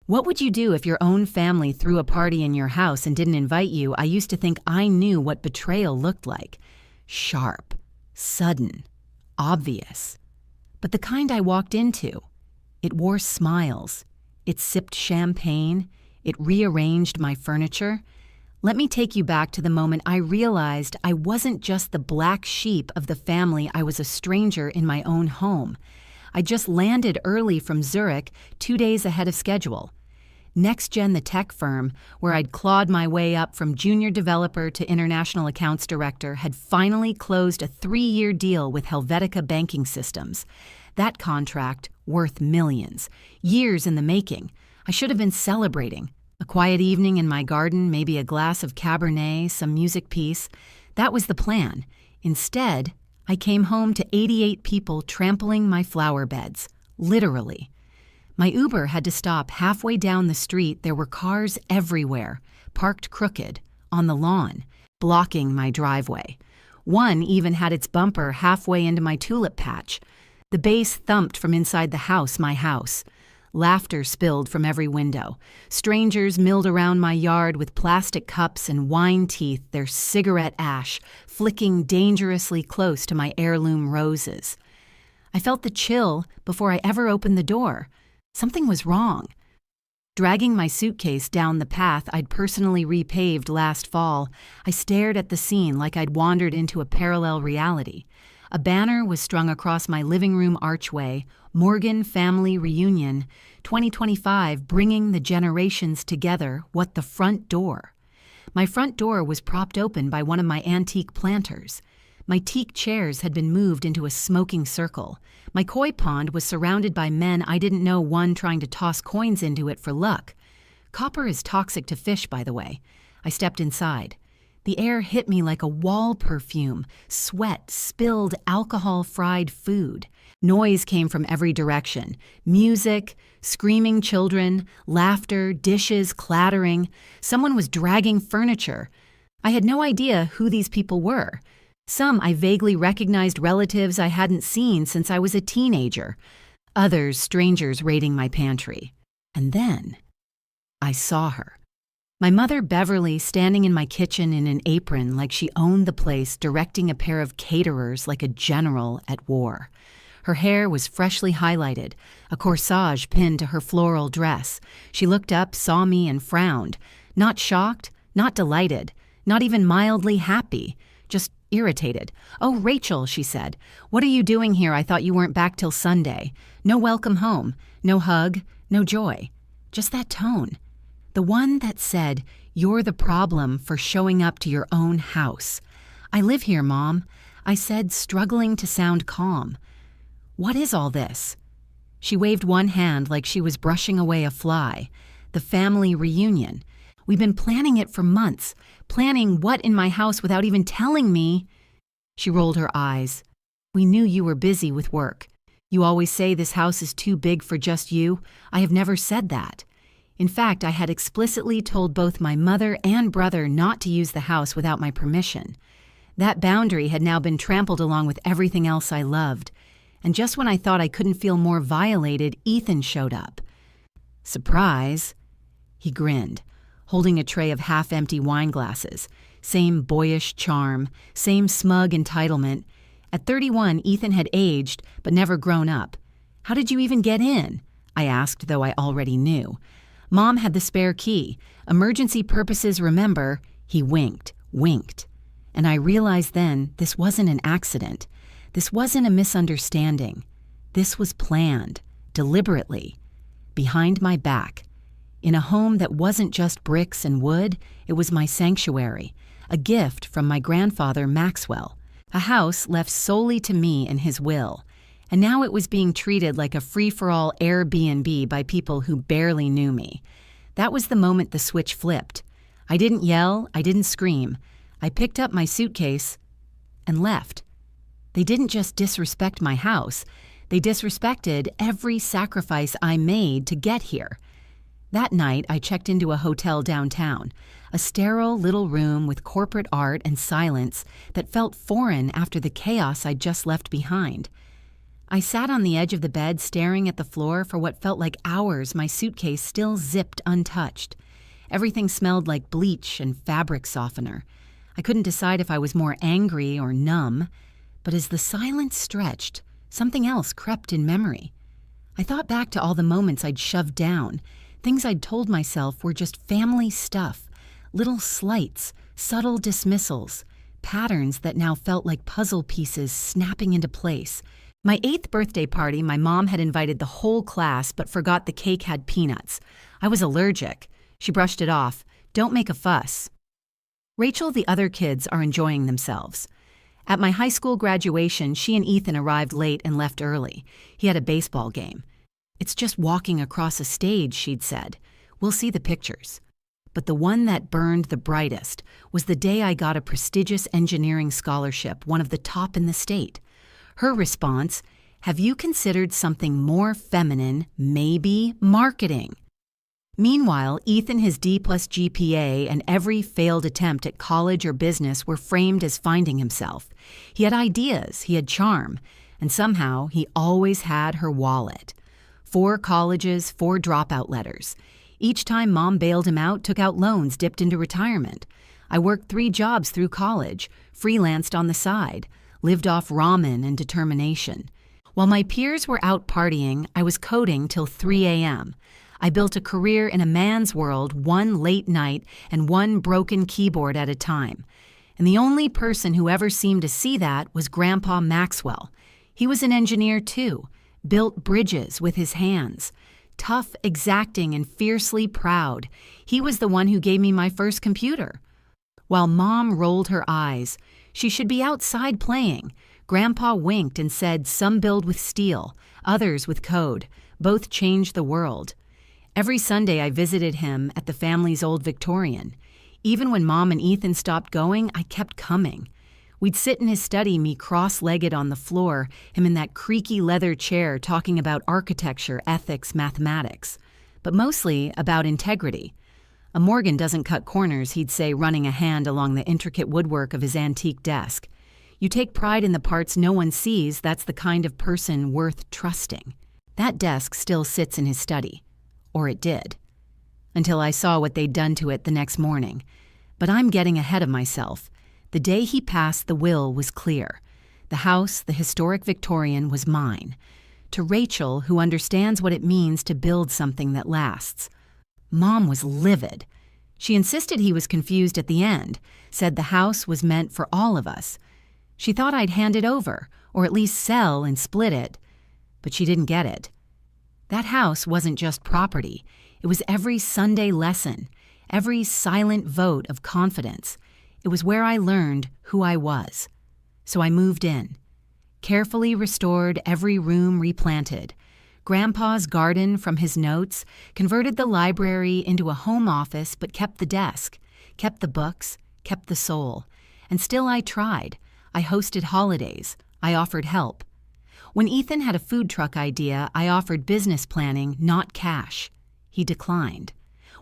What would you do if your own family threw a party in your house and didn't invite you? I used to think I knew what betrayal looked like. Sharp, sudden, obvious. But the kind I walked into. It wore smiles. It sipped champagne. It rearranged my furniture. Let me take you back to the moment I realized I wasn't just the black sheep of the family. I was a stranger in my own home. I just landed early from Zurich, 2 days ahead of schedule. NextGen, the tech firm, where I'd clawed my way up from junior developer to international accounts director, had finally closed a 3-year deal with Helvetica Banking Systems. That contract, worth millions, years in the making. I should have been celebrating. A quiet evening in my garden, maybe a glass of Cabernet, some music piece. That was the plan. Instead, I came home to 88 people trampling my flower beds, literally. My Uber had to stop halfway down the street. There were cars everywhere, parked crooked, on the lawn, blocking my driveway. One even had its bumper halfway into my tulip patch. The bass thumped from inside the house, my house. Laughter spilled from every window. Strangers milled around my yard with plastic cups and wine teeth, their cigarette ash flicking dangerously close to my heirloom roses. I felt the chill before I ever opened the door. Something was wrong. Dragging my suitcase down the path I'd personally repaved last fall, I stared at the scene like I'd wandered into a parallel reality. A banner was strung across my living room archway, Morgan Family Reunion, 2025, bringing the generations together. What the front door? My front door was propped open by one of my antique planters. My teak chairs had been moved into a smoking circle. My koi pond was surrounded by men I didn't know, one trying to toss coins into it for luck. Copper is toxic to fish, by the way. I stepped inside. The air hit me like a wall perfume, sweat, spilled alcohol-fried food. Noise came from every direction. Music, screaming children, laughter, dishes clattering. Someone was dragging furniture. I had no idea who these people were. Some I vaguely recognized, relatives I hadn't seen since I was a teenager. Others, strangers raiding my pantry. And then I saw her. My mother, Beverly, standing in my kitchen in an apron like she owned the place, directing a pair of caterers like a general at war. Her hair was freshly highlighted, a corsage pinned to her floral dress. She looked up, saw me, and frowned. Not shocked, not delighted, not even mildly happy, just irritated. "Oh, Rachel," she said, "what are you doing here? I thought you weren't back till Sunday." No welcome home, no hug, no joy. Just that tone. The one that said, "You're the problem for showing up to your own house." "I live here, Mom," I said, struggling to sound calm. "What is all this?" She waved one hand like she was brushing away a fly. "The family reunion. We've been planning it for months. Planning what in my house without even telling me?" She rolled her eyes. "We knew you were busy with work. You always say this house is too big for just you. I have never said that. In fact, I had explicitly told both my mother and brother not to use the house without my permission. That boundary had now been trampled along with everything else I loved. And just when I thought I couldn't feel more violated, Ethan showed up. Surprise. He grinned, holding a tray of half-empty wine glasses. Same boyish charm, same smug entitlement. At 31, Ethan had aged, but never grown up. "How did you even get in?" I asked, though I already knew. "Mom had the spare key. Emergency purposes, remember." He winked. And I realized then this wasn't an accident. This wasn't a misunderstanding. This was planned, deliberately, behind my back. In a home that wasn't just bricks and wood, it was my sanctuary, a gift from my grandfather Maxwell, a house left solely to me and his will. And now it was being treated like a free-for-all Airbnb by people who barely knew me. That was the moment the switch flipped. I didn't yell, I didn't scream. I picked up my suitcase and left. They didn't just disrespect my house. They disrespected every sacrifice I made to get here. That night, I checked into a hotel downtown, a sterile little room with corporate art and silence that felt foreign after the chaos I'd just left behind. I sat on the edge of the bed staring at the floor for what felt like hours, my suitcase still zipped untouched. Everything smelled like bleach and fabric softener. I couldn't decide if I was more angry or numb, but as the silence stretched, something else crept in memory. I thought back to all the moments I'd shoved down, things I'd told myself were just family stuff, little slights, subtle dismissals, patterns that now felt like puzzle pieces snapping into place. My 8th birthday party, my mom had invited the whole class but forgot the cake had peanuts. I was allergic. She brushed it off. Don't make a fuss. Rachel, the other kids are enjoying themselves. At my high school graduation, she and Ethan arrived late and left early. He had a baseball game. It's just walking across a stage, she'd said. We'll see the pictures. But the one that burned the brightest was the day I got a prestigious engineering scholarship, one of the top in the state. Her response, have you considered something more feminine, maybe marketing? Meanwhile, Ethan, his D-plus GPA, and every failed attempt at college or business were framed as finding himself. He had ideas, he had charm, and somehow he always had her wallet. 4 colleges, 4 dropout letters. Each time Mom bailed him out, took out loans, dipped into retirement. I worked 3 jobs through college, freelanced on the side, lived off ramen and determination. While my peers were out partying, I was coding till 3 a.m. I built a career in a man's world, one late night and one broken keyboard at a time. And the only person who ever seemed to see that was Grandpa Maxwell. He was an engineer too, built bridges with his hands. Tough, exacting, and fiercely proud. He was the one who gave me my first computer. While Mom rolled her eyes, she should be outside playing. Grandpa winked and said some build with steel, others with code. Both changed the world. Every Sunday I visited him at the family's old Victorian. Even when Mom and Ethan stopped going, I kept coming. We'd sit in his study, me cross-legged on the floor, him in that creaky leather chair talking about architecture, ethics, mathematics, but mostly about integrity. A Morgan doesn't cut corners, he'd say, running a hand along the intricate woodwork of his antique desk. You take pride in the parts no one sees, that's the kind of person worth trusting. That desk still sits in his study. Or it did. Until I saw what they'd done to it the next morning. But I'm getting ahead of myself. The day he passed, the will was clear. The house, the historic Victorian, was mine. To Rachel, who understands what it means to build something that lasts. Mom was livid. She insisted he was confused at the end, said the house was meant for all of us. She thought I'd hand it over, or at least sell and split it. But she didn't get it. That house wasn't just property. It was every Sunday lesson, every silent vote of confidence. It was where I learned who I was. So I moved in. Carefully restored, every room replanted. Grandpa's garden from his notes, converted the library into a home office but kept the desk, kept the books, kept the soul. And still I tried. I hosted holidays. I offered help. When Ethan had a food truck idea, I offered business planning, not cash. He declined.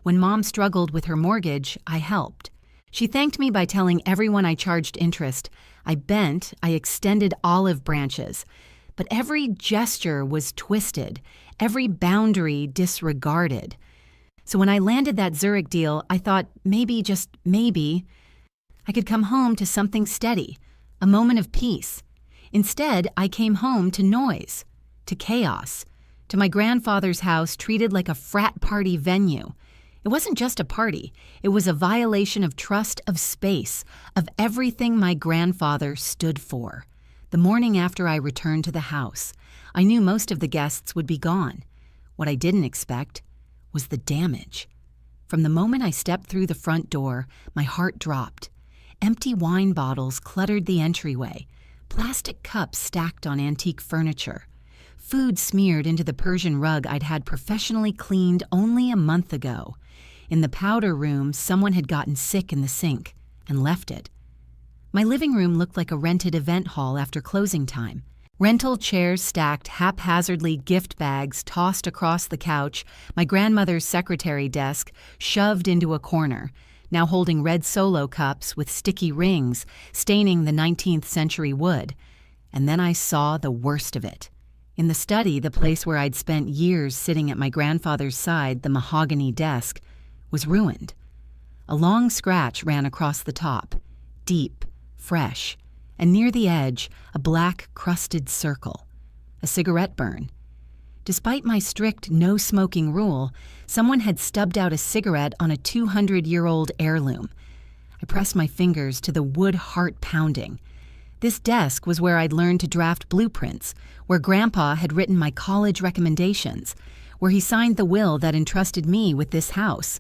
When Mom struggled with her mortgage, I helped. She thanked me by telling everyone I charged interest. I extended olive branches. But every gesture was twisted, every boundary disregarded. So when I landed that Zurich deal, I thought maybe, just maybe, I could come home to something steady, a moment of peace. Instead, I came home to noise, to chaos, to my grandfather's house treated like a frat party venue. It wasn't just a party. It was a violation of trust, of space, of everything my grandfather stood for. The morning after I returned to the house, I knew most of the guests would be gone. What I didn't expect was the damage. From the moment I stepped through the front door, my heart dropped. Empty wine bottles cluttered the entryway, plastic cups stacked on antique furniture, food smeared into the Persian rug I'd had professionally cleaned only a month ago. In the powder room, someone had gotten sick in the sink and left it. My living room looked like a rented event hall after closing time. Rental chairs stacked, haphazardly gift bags tossed across the couch, my grandmother's secretary desk shoved into a corner, now holding red Solo cups with sticky rings, staining the 19th century wood. And then I saw the worst of it. In the study, the place where I'd spent years sitting at my grandfather's side, the mahogany desk, was ruined. A long scratch ran across the top, deep, fresh, and near the edge, a black, crusted circle. A cigarette burn. Despite my strict no-smoking rule, someone had stubbed out a cigarette on a 200-year-old heirloom. I pressed my fingers to the wood heart pounding. This desk was where I'd learned to draft blueprints, where Grandpa had written my college recommendations, where he signed the will that entrusted me with this house.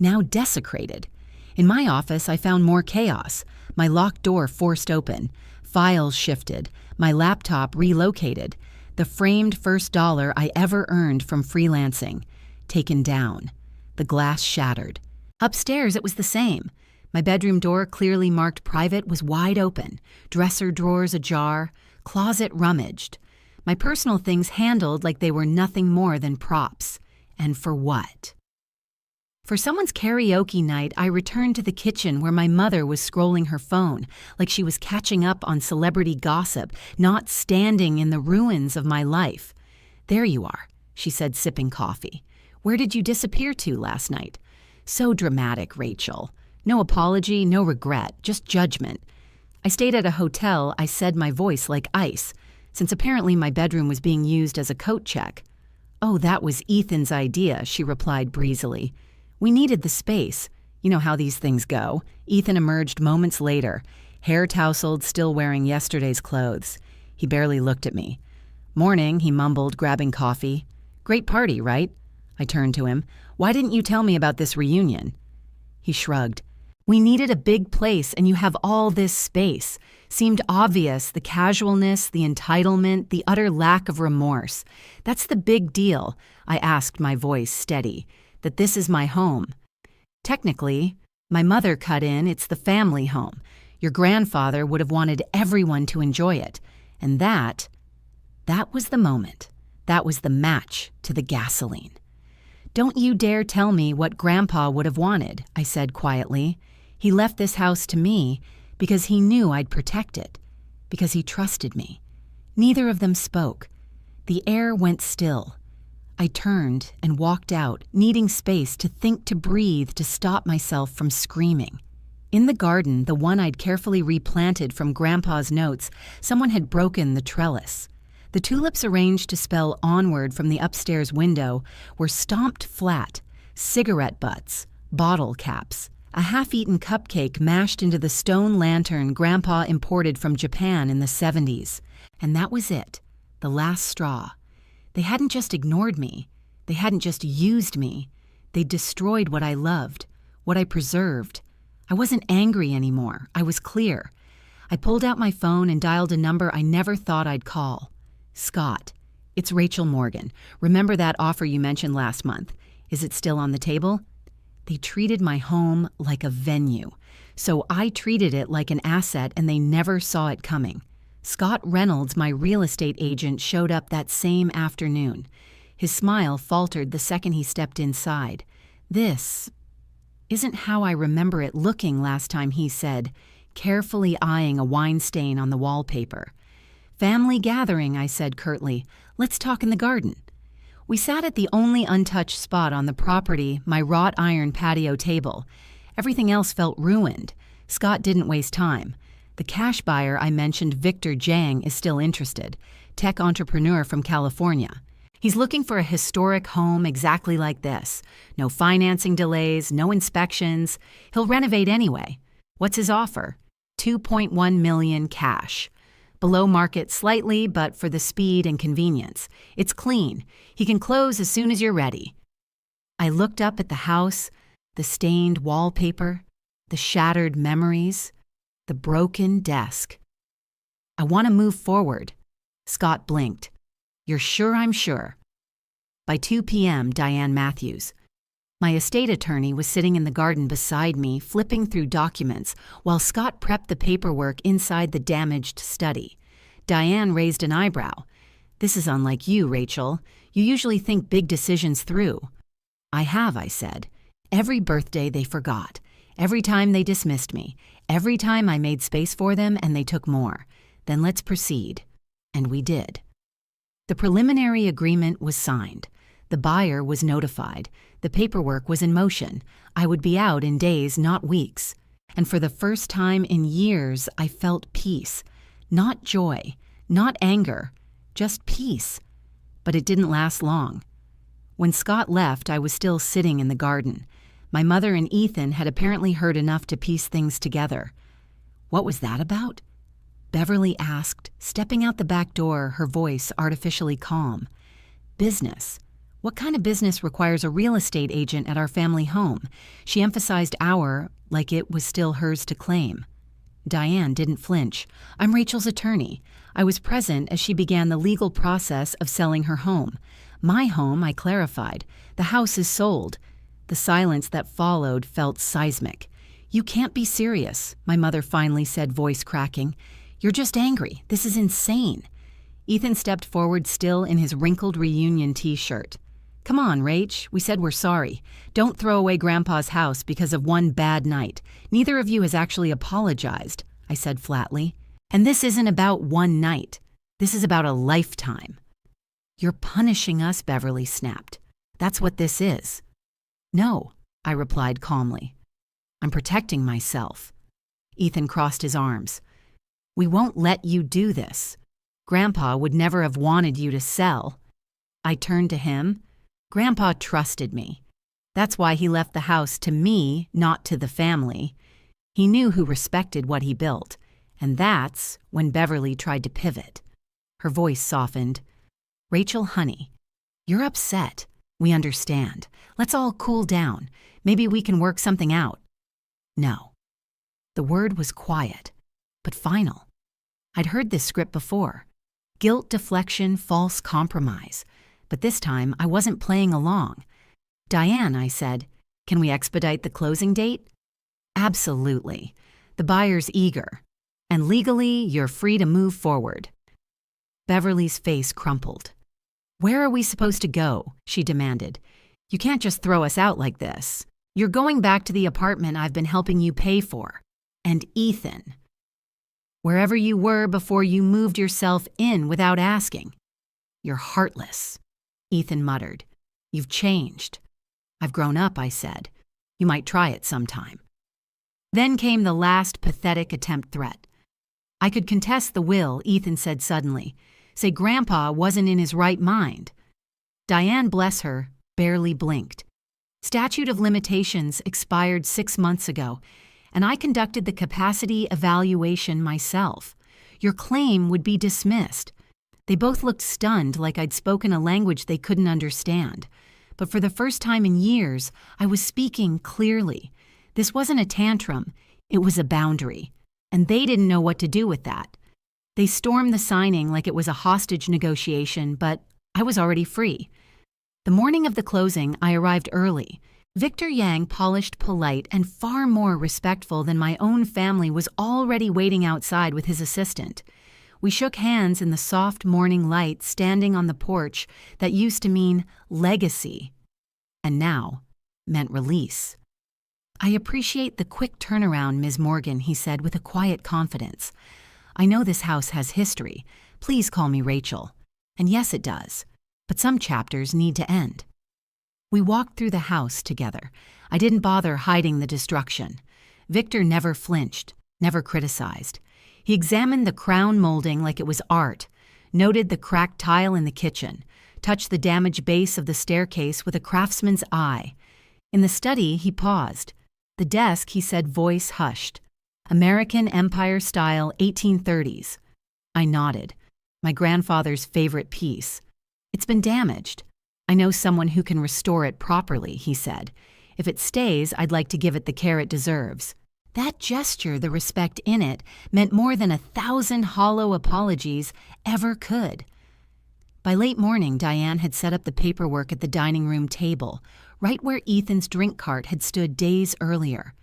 Now desecrated. In my office, I found more chaos. My locked door forced open, files shifted, my laptop relocated, the framed first dollar I ever earned from freelancing taken down, the glass shattered. Upstairs, it was the same. My bedroom door, clearly marked private, was wide open, dresser drawers ajar, closet rummaged. My personal things handled like they were nothing more than props. And for what? For someone's karaoke night, I returned to the kitchen where my mother was scrolling her phone, like she was catching up on celebrity gossip, not standing in the ruins of my life. "There you are," she said, sipping coffee. "Where did you disappear to last night?" So dramatic, Rachel. No apology, no regret, just judgment. I stayed at a hotel, I said, my voice like ice, since apparently my bedroom was being used as a coat check. "Oh, that was Ethan's idea," she replied breezily. "We needed the space. You know how these things go." Ethan emerged moments later, hair tousled, still wearing yesterday's clothes. He barely looked at me. "Morning," he mumbled, grabbing coffee. "Great party, right?" I turned to him. "Why didn't you tell me about this reunion?" He shrugged. "We needed a big place, and you have all this space." Seemed obvious, the casualness, the entitlement, the utter lack of remorse. "That's the big deal," I asked, my voice steady. "That this is my home." "Technically," my mother cut in, "it's the family home. Your grandfather would have wanted everyone to enjoy it. And that was the moment. That was the match to the gasoline." "Don't you dare tell me what Grandpa would have wanted," I said quietly. "He left this house to me because he knew I'd protect it, because he trusted me." Neither of them spoke. The air went still. I turned and walked out, needing space to think, to breathe, to stop myself from screaming. In the garden, the one I'd carefully replanted from Grandpa's notes, someone had broken the trellis. The tulips arranged to spell onward from the upstairs window were stomped flat, cigarette butts, bottle caps, a half-eaten cupcake mashed into the stone lantern Grandpa imported from Japan in the 70s. And that was it, the last straw. They hadn't just ignored me. They hadn't just used me. They destroyed what I loved, what I preserved. I wasn't angry anymore. I was clear. I pulled out my phone and dialed a number I never thought I'd call. "Scott, it's Rachel Morgan. Remember that offer you mentioned last month? Is it still on the table?" They treated my home like a venue, so I treated it like an asset, and they never saw it coming. Scott Reynolds, my real estate agent, showed up that same afternoon. His smile faltered the second he stepped inside. "This isn't how I remember it looking last time," he said, carefully eyeing a wine stain on the wallpaper. "Family gathering," I said curtly. "Let's talk in the garden." We sat at the only untouched spot on the property, my wrought iron patio table. Everything else felt ruined. Scott didn't waste time. The cash buyer I mentioned, Victor Jang, is still interested, tech entrepreneur from California. He's looking for a historic home exactly like this. No financing delays, no inspections. He'll renovate anyway. What's his offer? $2.1 million cash. Below market slightly, but for the speed and convenience. It's clean. He can close as soon as you're ready. I looked up at the house, the stained wallpaper, the shattered memories, the broken desk. "I want to move forward." Scott blinked. "You're sure I'm sure?" By 2 p.m., Diane Matthews. My estate attorney was sitting in the garden beside me, flipping through documents, while Scott prepped the paperwork inside the damaged study. Diane raised an eyebrow. "This is unlike you, Rachel. You usually think big decisions through." "I have," I said. "Every birthday they forgot. Every time they dismissed me. Every time I made space for them and they took more. Then let's proceed." And we did. The preliminary agreement was signed. The buyer was notified. The paperwork was in motion. I would be out in days, not weeks. And for the first time in years, I felt peace. Not joy, not anger, just peace. But it didn't last long. When Scott left, I was still sitting in the garden. My mother and Ethan had apparently heard enough to piece things together. What was that about? Beverly asked, stepping out the back door, her voice artificially calm. Business. What kind of business requires a real estate agent at our family home? She emphasized our, like it was still hers to claim. Diane didn't flinch. I'm Rachel's attorney. I was present as she began the legal process of selling her home. My home, I clarified. The house is sold. The silence that followed felt seismic. You can't be serious, my mother finally said, voice cracking. You're just angry. This is insane. Ethan stepped forward, still in his wrinkled reunion t-shirt. Come on, Rach. We said we're sorry. Don't throw away Grandpa's house because of one bad night. Neither of you has actually apologized, I said flatly. And this isn't about one night. This is about a lifetime. You're punishing us, Beverly snapped. That's what this is. No, I replied calmly. I'm protecting myself. Ethan crossed his arms. We won't let you do this. Grandpa would never have wanted you to sell. I turned to him. Grandpa trusted me. That's why he left the house to me, not to the family. He knew who respected what he built. And that's when Beverly tried to pivot. Her voice softened. Rachel, honey, you're upset. We understand. Let's all cool down. Maybe we can work something out. No. The word was quiet, but final. I'd heard this script before. Guilt deflection, false compromise. But this time, I wasn't playing along. Diane, I said, can we expedite the closing date? Absolutely. The buyer's eager. And legally, you're free to move forward. Beverly's face crumpled. Where are we supposed to go? She demanded. You can't just throw us out like this. You're going back to the apartment I've been helping you pay for. And Ethan. Wherever you were before you moved yourself in without asking. You're heartless, Ethan muttered. You've changed. I've grown up, I said. You might try it sometime. Then came the last pathetic attempt threat. I could contest the will, Ethan said suddenly. Say Grandpa wasn't in his right mind. Diane, bless her, barely blinked. Statute of limitations expired 6 months ago, and I conducted the capacity evaluation myself. Your claim would be dismissed. They both looked stunned, like I'd spoken a language they couldn't understand. But for the first time in years, I was speaking clearly. This wasn't a tantrum, it was a boundary. And they didn't know what to do with that. They stormed the signing like it was a hostage negotiation, but I was already free. The morning of the closing, I arrived early. Victor Yang, polished, polite, and far more respectful than my own family, was already waiting outside with his assistant. We shook hands in the soft morning light standing on the porch that used to mean legacy, and now meant release. I appreciate the quick turnaround, Ms. Morgan, he said with a quiet confidence. I know this house has history. Please call me Rachel. And yes, it does. But some chapters need to end. We walked through the house together. I didn't bother hiding the destruction. Victor never flinched, never criticized. He examined the crown molding like it was art, noted the cracked tile in the kitchen, touched the damaged base of the staircase with a craftsman's eye. In the study, he paused. The desk, he said, voice hushed. American Empire style 1830s. I nodded. My grandfather's favorite piece. It's been damaged. I know someone who can restore it properly, he said. If it stays, I'd like to give it the care it deserves. That gesture, the respect in it, meant more than 1,000 hollow apologies ever could. By late morning, Diane had set up the paperwork at the dining room table, right where Ethan's drink cart had stood days earlier.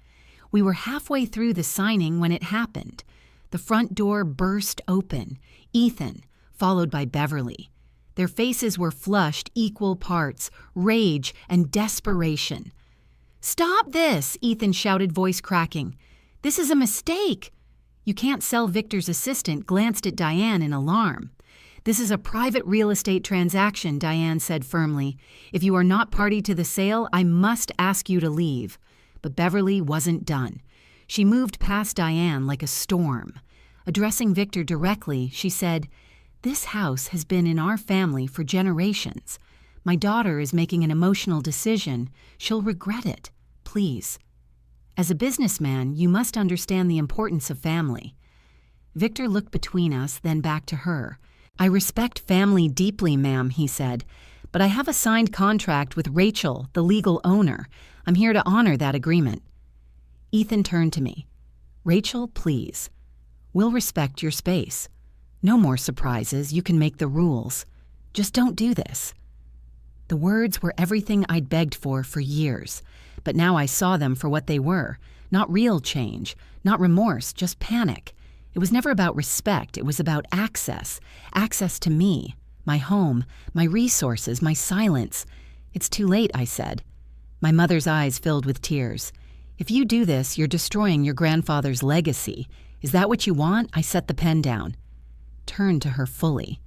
We were halfway through the signing when it happened. The front door burst open. Ethan, followed by Beverly. Their faces were flushed equal parts, rage and desperation. Stop this, Ethan shouted, voice cracking. This is a mistake. You can't sell Victor's assistant glanced at Diane in alarm. This is a private real estate transaction, Diane said firmly. If you are not party to the sale, I must ask you to leave. But Beverly wasn't done. She moved past Diane like a storm. Addressing Victor directly, she said, "This house has been in our family for generations. My daughter is making an emotional decision. She'll regret it. Please. As a businessman, you must understand the importance of family." Victor looked between us, then back to her. "I respect family deeply, ma'am," he said, "but I have a signed contract with Rachel, the legal owner. I'm here to honor that agreement." Ethan turned to me. "Rachel, please. We'll respect your space. No more surprises. You can make the rules. Just don't do this." The words were everything I'd begged for years, but now I saw them for what they were. Not real change, not remorse, just panic. It was never about respect, it was about access. Access to me, my home, my resources, my silence. "It's too late," I said. My mother's eyes filled with tears. "If you do this, you're destroying your grandfather's legacy. Is that what you want?" I set the pen down. Turned to her fully.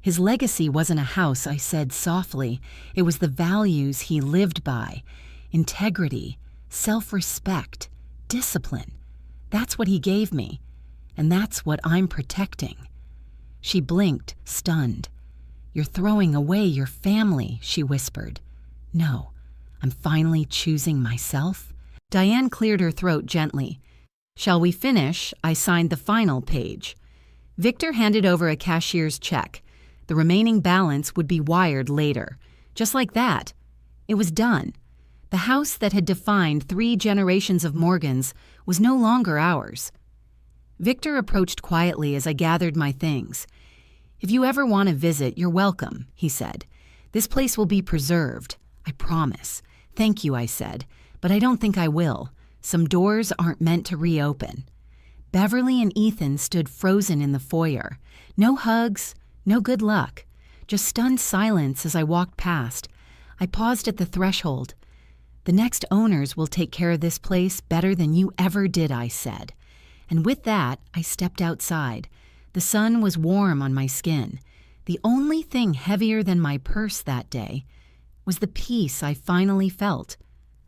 "His legacy wasn't a house," I said softly. "It was the values he lived by. Integrity, self-respect, discipline. That's what he gave me. And that's what I'm protecting." She blinked, stunned. "You're throwing away your family," she whispered. "No, I'm finally choosing myself." Diane cleared her throat gently. "Shall we finish?" I signed the final page. Victor handed over a cashier's check. The remaining balance would be wired later. Just like that. It was done. The house that had defined 3 generations of Morgans was no longer ours. Victor approached quietly as I gathered my things. "If you ever want to visit, you're welcome," he said. "This place will be preserved, I promise." "Thank you," I said, "but I don't think I will. Some doors aren't meant to reopen." Beverly and Ethan stood frozen in the foyer. No hugs, no good luck. Just stunned silence as I walked past. I paused at the threshold. "The next owners will take care of this place better than you ever did," I said. And with that, I stepped outside. The sun was warm on my skin. The only thing heavier than my purse that day was the peace I finally felt.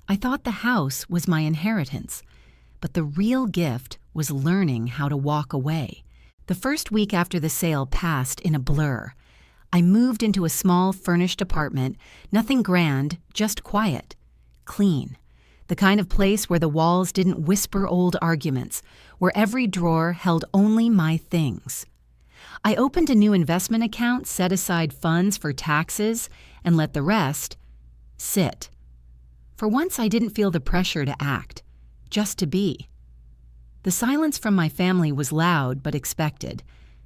I thought the house was my inheritance, but the real gift was learning how to walk away. The first week after the sale passed in a blur. I moved into a small furnished apartment, nothing grand, just quiet, clean. The kind of place where the walls didn't whisper old arguments, where every drawer held only my things. I opened a new investment account, set aside funds for taxes, and let the rest sit. For once, I didn't feel the pressure to act, just to be. The silence from my family was loud but expected.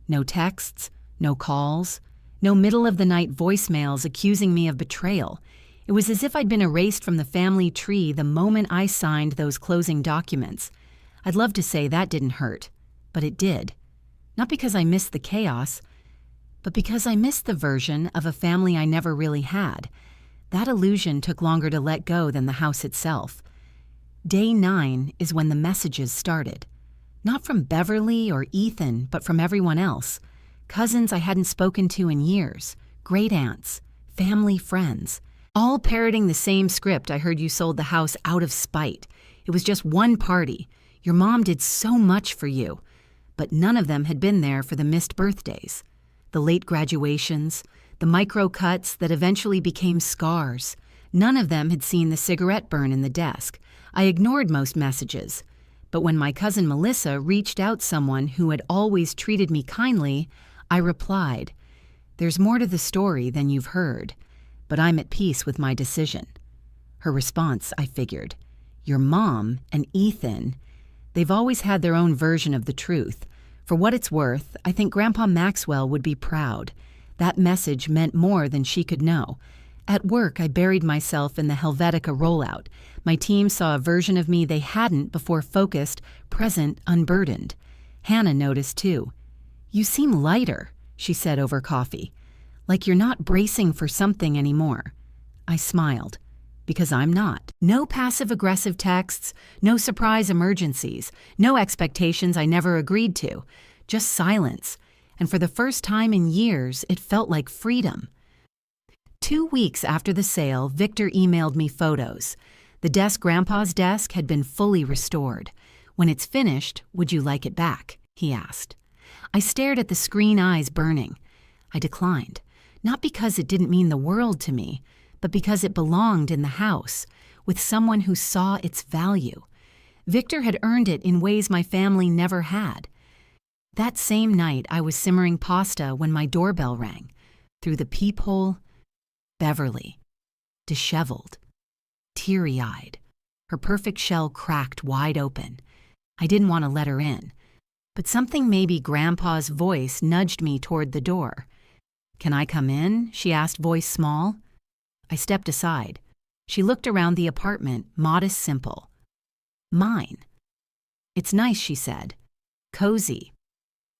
No texts, no calls, no middle-of-the-night voicemails accusing me of betrayal. It was as if I'd been erased from the family tree the moment I signed those closing documents. I'd love to say that didn't hurt, but it did. Not because I missed the chaos, but because I missed the version of a family I never really had. That illusion took longer to let go than the house itself. Day 9 is when the messages started. Not from Beverly or Ethan, but from everyone else. Cousins I hadn't spoken to in years, great aunts, family friends. All parroting the same script. "I heard you sold the house out of spite. It was just one party. Your mom did so much for you." But none of them had been there for the missed birthdays, the late graduations, the micro cuts that eventually became scars. None of them had seen the cigarette burn in the desk. I ignored most messages. But when my cousin Melissa reached out someone who had always treated me kindly, I replied, "There's more to the story than you've heard. But I'm at peace with my decision." Her response, I figured, "Your mom and Ethan, they've always had their own version of the truth. For what it's worth, I think Grandpa Maxwell would be proud. That message meant more than she could know. At work, I buried myself in the Helvetica rollout. My team saw a version of me they hadn't before, focused, present, unburdened. Hannah noticed too. "You seem lighter," she said over coffee. "Like you're not bracing for something anymore." I smiled. Because I'm not. No passive-aggressive texts, no surprise emergencies, no expectations I never agreed to. Just silence. and for the first time in years, it felt like freedom. 2 weeks after the sale, Victor emailed me photos. The desk Grandpa's desk had been fully restored. "When it's finished, would you like it back?" he asked. I stared at the screen, eyes burning. I declined, not because it didn't mean the world to me, but because it belonged in the house, with someone who saw its value. Victor had earned it in ways my family never had. That same night, I was simmering pasta when my doorbell rang. Through the peephole, Beverly, disheveled, teary-eyed, her perfect shell cracked wide open. I didn't want to let her in, but something, maybe Grandpa's voice, nudged me toward the door. "Can I come in?" she asked, voice small. I stepped aside. She looked around the apartment, modest, simple. Mine. "It's nice," she said. "Cozy.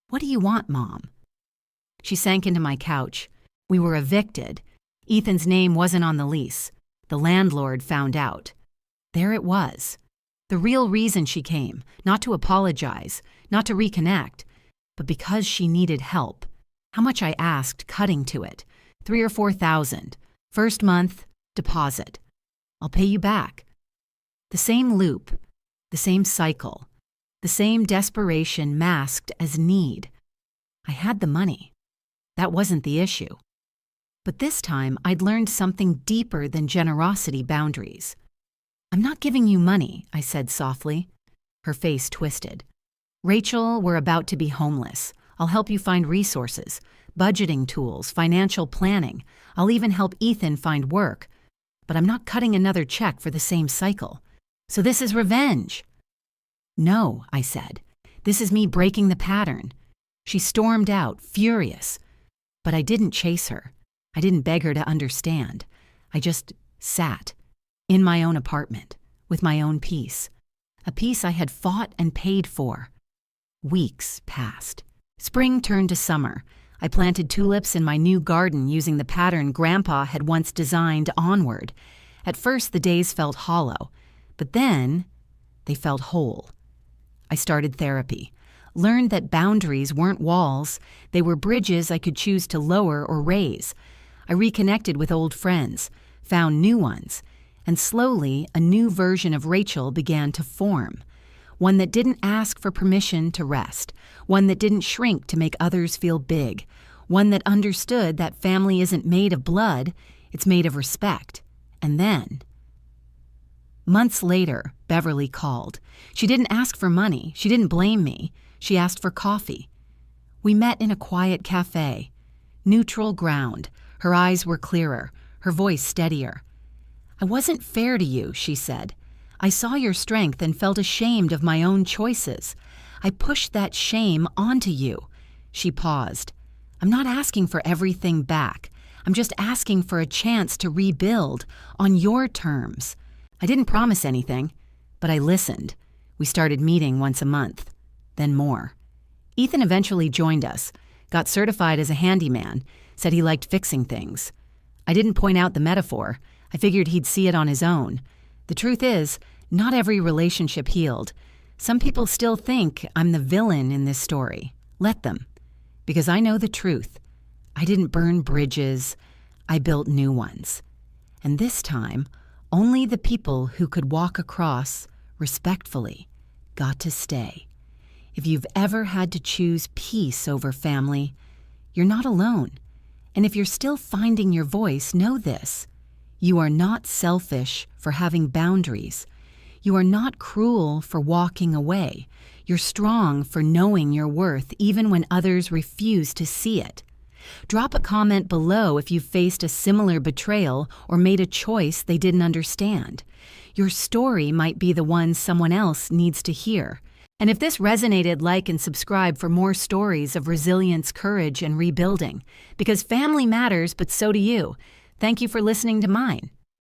What do you want, Mom?" She sank into my couch. We were evicted. Ethan's name wasn't on the lease. The landlord found out. There it was. The real reason she came, not to apologize, not to reconnect, but because she needed help. How much I asked, cutting to it. 3,000 or 4,000. First month, deposit. "I'll pay you back." The same loop, the same cycle, the same desperation masked as need. I had the money. That wasn't the issue. But this time, I'd learned something deeper than generosity boundaries. "I'm not giving you money," I said softly. Her face twisted. "Rachel, we're about to be homeless. I'll help you find resources, budgeting tools, financial planning. I'll even help Ethan find work. But I'm not cutting another check for the same cycle. So this is revenge." "No," I said. "This is me breaking the pattern." She stormed out, furious. But I didn't chase her. I didn't beg her to understand. I just sat, in my own apartment, with my own peace. A peace I had fought and paid for. Weeks passed. Spring turned to summer. I planted tulips in my new garden using the pattern Grandpa had once designed onward. At first, the days felt hollow, but then they felt whole. I started therapy, learned that boundaries weren't walls, they were bridges I could choose to lower or raise. I reconnected with old friends, found new ones, and slowly a new version of Rachel began to form. One that didn't ask for permission to rest, one that didn't shrink to make others feel big, one that understood that family isn't made of blood, it's made of respect. And then, months later, Beverly called. She didn't ask for money, she didn't blame me, she asked for coffee. We met in a quiet cafe. Neutral ground, her eyes were clearer, her voice steadier. "I wasn't fair to you," she said. "I saw your strength and felt ashamed of my own choices. I pushed that shame onto you." She paused. "I'm not asking for everything back. I'm just asking for a chance to rebuild on your terms." I didn't promise anything, but I listened. We started meeting once a month, then more. Ethan eventually joined us, got certified as a handyman, said he liked fixing things. I didn't point out the metaphor. I figured he'd see it on his own. The truth is, not every relationship healed. Some people still think I'm the villain in this story. Let them. Because I know the truth. I didn't burn bridges. I built new ones. And this time, only the people who could walk across respectfully got to stay. If you've ever had to choose peace over family, you're not alone. And if you're still finding your voice, know this. You are not selfish for having boundaries. You are not cruel for walking away. You're strong for knowing your worth even when others refuse to see it. Drop a comment below if you've faced a similar betrayal or made a choice they didn't understand. Your story might be the one someone else needs to hear. And if this resonated, like and subscribe for more stories of resilience, courage, and rebuilding. Because family matters, but so do you. Thank you for listening to mine.